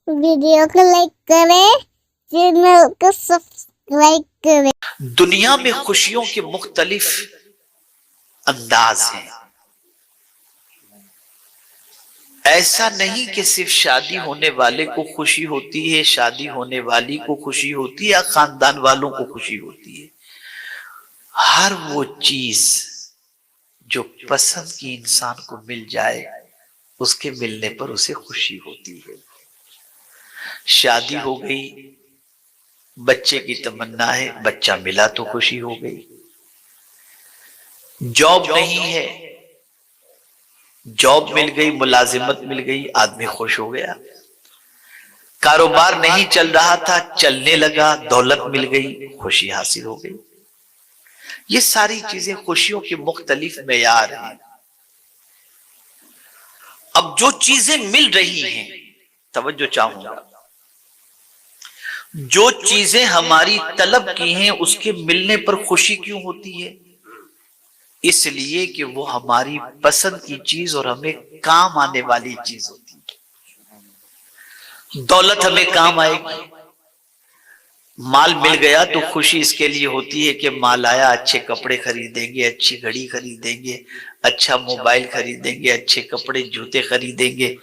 Video को like करें, channel को सब्सक्राइब करें। दुनिया में खुशियों के मुख्तलिफ अंदाज हैं। ऐसा नहीं कि सिर्फ शादी होने वाले को खुशी होती है, शादी होने वाली को खुशी होती है या खानदान वालों को खुशी होती है। हर वो चीज जो पसंद की इंसान को मिल जाए, उसके मिलने पर उसे खुशी होती है। शादी हो गई, बच्चे की तमन्ना है, बच्चा मिला तो खुशी हो गई। जॉब नहीं है, जॉब मिल गई, मुलाजिमत मिल गई, आदमी खुश हो गया। कारोबार नहीं चल रहा था, चलने लगा, दौलत मिल गई, खुशी हासिल हो गई। ये सारी चीजें खुशियों के मुख्तलिफ मेयार हैं। अब जो चीजें मिल रही हैं, तवज्जो चाहूंगा, जो चीजें हमारी तलब की हैं उसके मिलने पर खुशी क्यों होती है? इसलिए कि वो हमारी पसंद की चीज और हमें काम आने वाली चीज होती है। दौलत हमें काम आएगी, माल मिल गया तो खुशी इसके लिए होती है कि माल आया, अच्छे कपड़े खरीदेंगे, अच्छी घड़ी खरीदेंगे, अच्छा मोबाइल खरीदेंगे, अच्छे कपड़े जूते खरीदेंगे।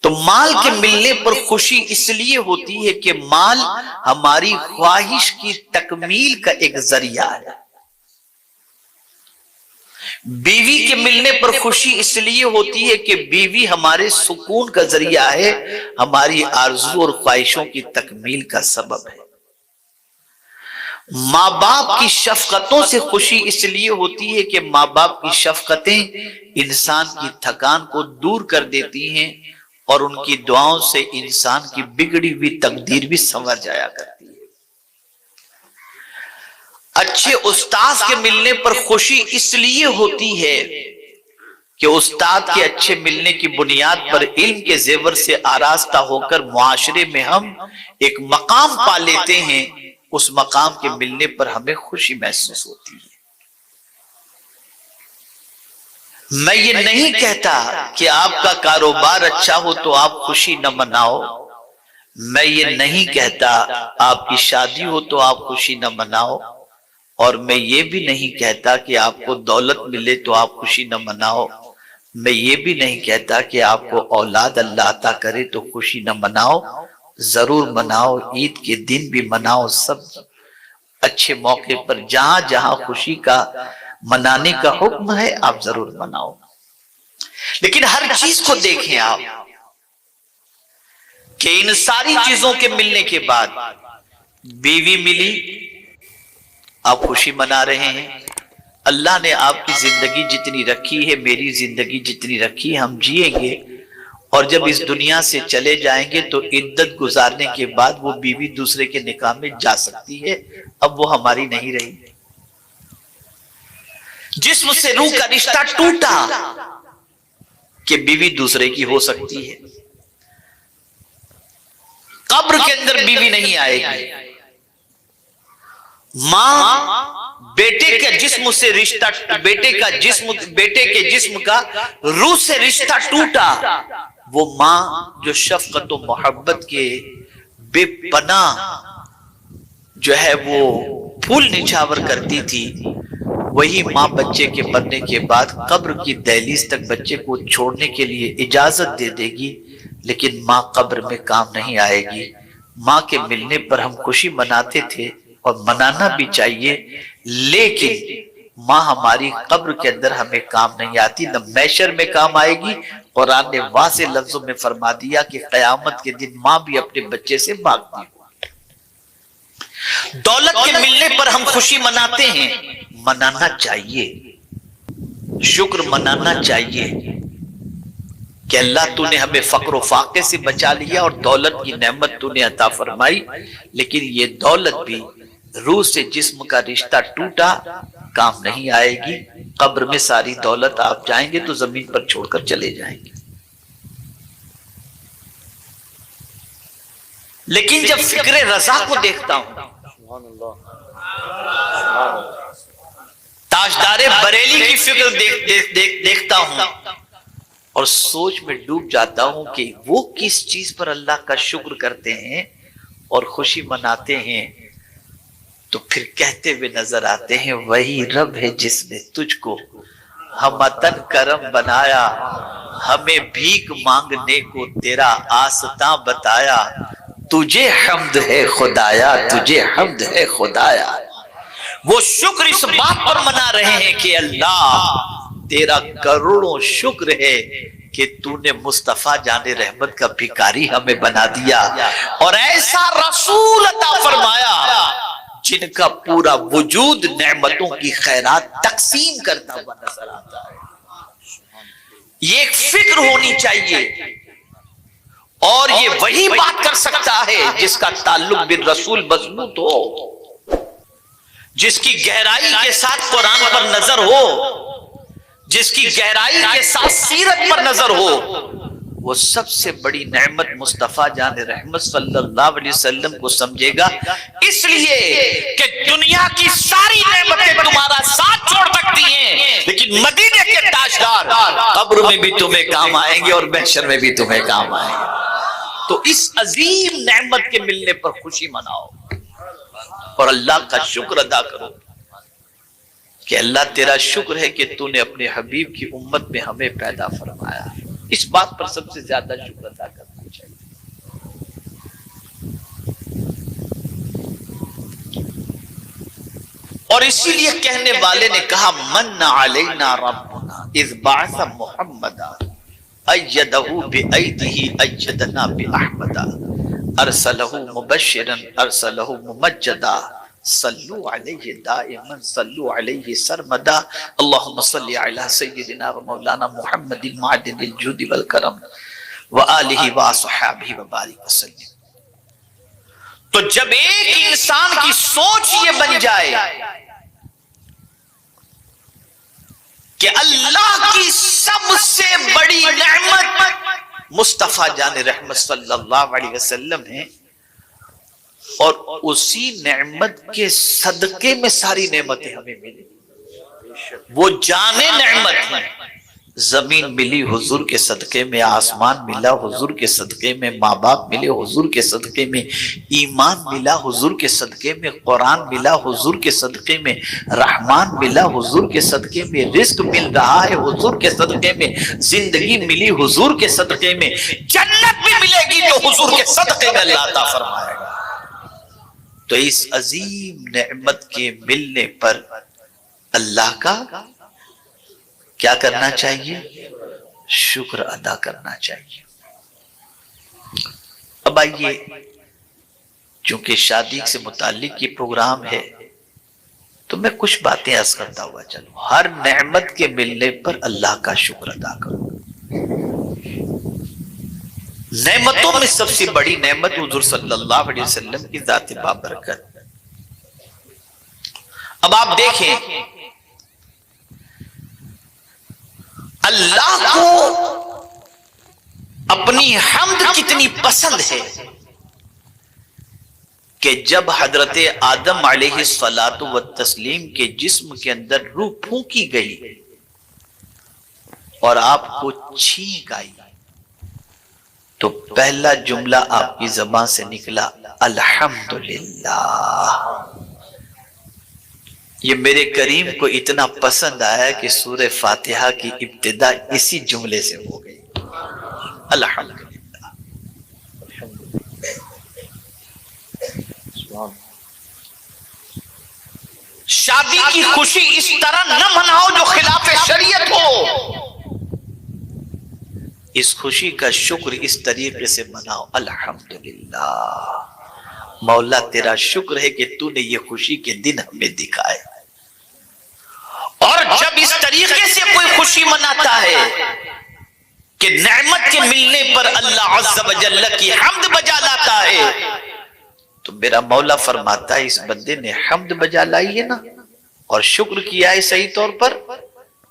तो माल के मिलने पर खुशी इसलिए होती है कि माल हमारी ख्वाहिश की तकमील का एक जरिया है। बीवी के मिलने पर खुशी इसलिए होती है कि बीवी हमारे सुकून का जरिया है, हमारी आरज़ू और ख्वाहिशों की तकमील का सबब है। माँ बाप की शफकतों से खुशी इसलिए होती है कि माँ बाप की शफकतें इंसान की थकान को दूर कर देती हैं और उनकी दुआओं से इंसान की बिगड़ी हुई तकदीर भी संवर जाया करती है। अच्छे उस्ताद के मिलने पर खुशी इसलिए होती है कि उस्ताद के अच्छे मिलने की बुनियाद पर इल्म के जेवर से आरास्ता होकर मुआशरे में हम एक मकाम पा लेते हैं। उस मकाम के मिलने पर हमें खुशी महसूस होती है। मैं ये नहीं कहता कि आपका कारोबार अच्छा हो तो आप खुशी न मनाओ। मैं ये नहीं कहता आपकी शादी हो तो आप खुशी न मनाओ। और मैं ये भी नहीं कहता कि आपको दौलत मिले तो आप खुशी न मनाओ। मैं ये भी नहीं कहता कि आपको औलाद अल्लाह अता करे तो खुशी न मनाओ। जरूर मनाओ, ईद के दिन भी मनाओ, सब अच्छे मौके पर जहां जहां खुशी का मनाने का हुक्म है आप जरूर मनाओ। लेकिन हर चीज को देखें आप कि इन सारी चीजों के मिलने के बाद बीवी मिली, आप खुशी मना रहे हैं। अल्लाह ने आपकी जिंदगी जितनी रखी है, मेरी जिंदगी जितनी रखी है, हम जिएंगे और जब इस दुनिया से चले जाएंगे तो इद्दत गुजारने के बाद वो बीवी दूसरे के निकाह में जा सकती है। अब वो हमारी नहीं रही। जिस्म से रूह का रिश्ता टूटा कि बीवी दूसरे की हो सकती है। कब्र के अंदर बीवी नहीं आएगी। मां बेटे के जिस्म से रिश्ता, बेटे के जिस्म का रूह से रिश्ता टूटा। वो मां जो शफकत और मोहब्बत के बेपनाह जो है वो फूल निछावर करती थी, वही मां बच्चे के मरने के बाद कब्र की दहलीज तक बच्चे को छोड़ने के लिए इजाजत दे देगी, लेकिन मां कब्र में काम नहीं आएगी। मां के मिलने पर हम खुशी मनाते थे और मनाना भी चाहिए, लेकिन मां हमारी कब्र के अंदर हमें काम नहीं आती, न मैशर में काम आएगी। कुरान ने वाज़े लफ्जों में फरमा दिया कि क़यामत के दिन मां भी अपने बच्चे से भागती है। दौलत के मिलने पर हम खुशी मनाते हैं, मनाना चाहिए, शुक्र मनाना चाहिए कि अल्लाह तूने हमें फक्र व फाके से बचा लिया और दौलत की नेमत तूने अता फरमाई। लेकिन ये दौलत भी रूह से जिस्म का रिश्ता टूटा, काम नहीं आएगी। कब्र में सारी दौलत आप जाएंगे तो जमीन पर छोड़कर चले जाएंगे। लेकिन जब फिक्र रजा को देखता हूं, ताजदारे बरेली की फिक्र देखता हूं اور سوچ میں ڈوب جاتا ہوں کہ وہ کس چیز پر اللہ کا شکر کرتے ہیں اور خوشی مناتے ہیں، تو پھر کہتے ہوئے نظر آتے ہیں وہی رب ہے جس نے تجھ کو ہمتن کرم بنایا، ہمیں بھیک مانگنے کو تیرا آستاں بتایا، تجھے حمد ہے خدایا، تجھے حمد ہے خدایا۔ وہ شکر اس بات پر منا رہے ہیں کہ اللہ تیرا کروڑوں شکر ہے کہ تو نے مصطفیٰ جان رحمت کا بھکاری ہمیں بنا دیا اور ایسا رسول عطا فرمایا جن کا پورا وجود نعمتوں کی خیرات تقسیم کرتا ہوا نظر آتا ہے۔ یہ ایک فکر ہونی چاہیے، اور یہ وہی بات کر سکتا ہے جس کا تعلق بالرسول مضبوط ہو، جس کی گہرائی کے ساتھ قرآن پر نظر ہو، جس کی گہرائی کے ساتھ سیرت پر نظر ہو۔ وہ سب سے بڑی نعمت مصطفیٰ جان رحمت صلی اللہ علیہ وسلم کو سمجھے گا، اس لیے کہ دنیا کی ساری نعمتیں تمہارا ساتھ چھوڑ سکتی ہیں، لیکن مدینے کے تاجدار قبر میں بھی تمہیں کام آئیں گے اور محشر میں بھی تمہیں کام آئیں گے۔ تو اس عظیم نعمت کے ملنے پر خوشی مناؤ اور اللہ کا شکر ادا کرو کہ اللہ تیرا شکر ہے کہ تو نے اپنے حبیب کی امت میں ہمیں پیدا فرمایا۔ اس بات پر سب سے زیادہ شکر ادا کرنا چاہیے۔ اور اسی لیے کہنے والے نے کہا من علینا ربنا اذ بعث محمدا ایدہ بایدہ ایدنا باحمدا ارسلہ مبشرا ارسلہ ممجدا صلو علیہ دائما صلو علیہ سرمدا اللہم صلی علی سیدنا و مولانا محمد معدن الجود والکرم وآلہ وصحابہ وبارک وسلم۔ تو جب ایک انسان کی سوچ یہ بن جائے کہ اللہ کی سب سے بڑی نعمت مصطفیٰ جان رحمت صلی اللہ علیہ وسلم ہے، اور اسی نعمت کے صدقے میں ساری نعمتیں ہمیں ملی، وہ جانے نعمت ہیں۔ زمین ملی حضور کے صدقے میں، آسمان ملا حضور کے صدقے میں، ماں باپ ملے حضور کے صدقے میں، ایمان ملا حضور کے صدقے میں، قرآن ملا حضور کے صدقے میں، رحمان ملا حضور کے صدقے میں، رزق مل رہا ہے حضور کے صدقے میں، زندگی ملی حضور کے صدقے میں، جنت بھی ملے گی جو حضور کے صدقے میں اللہ عطا فرمائے گا۔ تو اس عظیم نعمت کے ملنے پر اللہ کا کیا کرنا چاہیے؟ شکر ادا کرنا چاہیے۔ اب آئیے، چونکہ شادی سے متعلق یہ پروگرام ہے تو میں کچھ باتیں عرض کرتا ہوا چلوں۔ ہر نعمت کے ملنے پر اللہ کا شکر ادا کرو۔ نعمتوں میں سب سے بڑی نعمت حضور صلی اللہ علیہ وسلم کی ذات بابرکت۔ اب آپ دیکھیں اللہ کو اپنی حمد کتنی پسند ہے کہ جب حضرت آدم علیہ الصلاۃ والتسلیم کے جسم کے اندر روح پھونکی گئی اور آپ کو چھینک آئی تو پہلا جملہ آپ کی زبان سے نکلا الحمدللہ۔ یہ میرے کریم کو اتنا پسند آیا کہ سورہ فاتحہ کی ابتدا اسی جملے سے ہو گئی، الحمدللہ۔ شادی کی خوشی اس طرح نہ مناؤ جو خلاف شریعت ہو، اس خوشی کا شکر اس طریقے سے مناؤ، الحمدللہ مولا تیرا شکر ہے کہ تو نے یہ خوشی کے دن ہمیں دکھائے۔ اور جب اس طریقے سے کوئی خوشی مناتا ہے کہ نعمت کے ملنے پر اللہ عز و جل کی حمد بجا لاتا ہے، تو میرا مولا فرماتا ہے اس بندے نے حمد بجا لائی ہے نا اور شکر کیا ہے صحیح طور پر،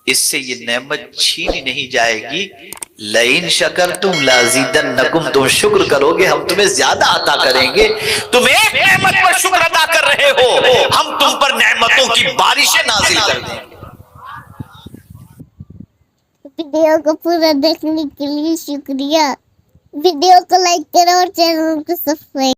اس سے یہ نعمت چھینی نہیں جائے گی۔ لئن شکرتم لازیدنکم، تم شکر کرو گے ہم تمہیں زیادہ عطا کریں گے۔ تم ایک نعمت پر شکر ادا کر رہے ہو، ہم تم پر نعمتوں کی بارشیں نازل کر دیں گے۔ ویڈیو کو پورا دیکھنے کے لیے شکریہ. ویڈیو کو لائک کرو اور چینل کو سبسکرائب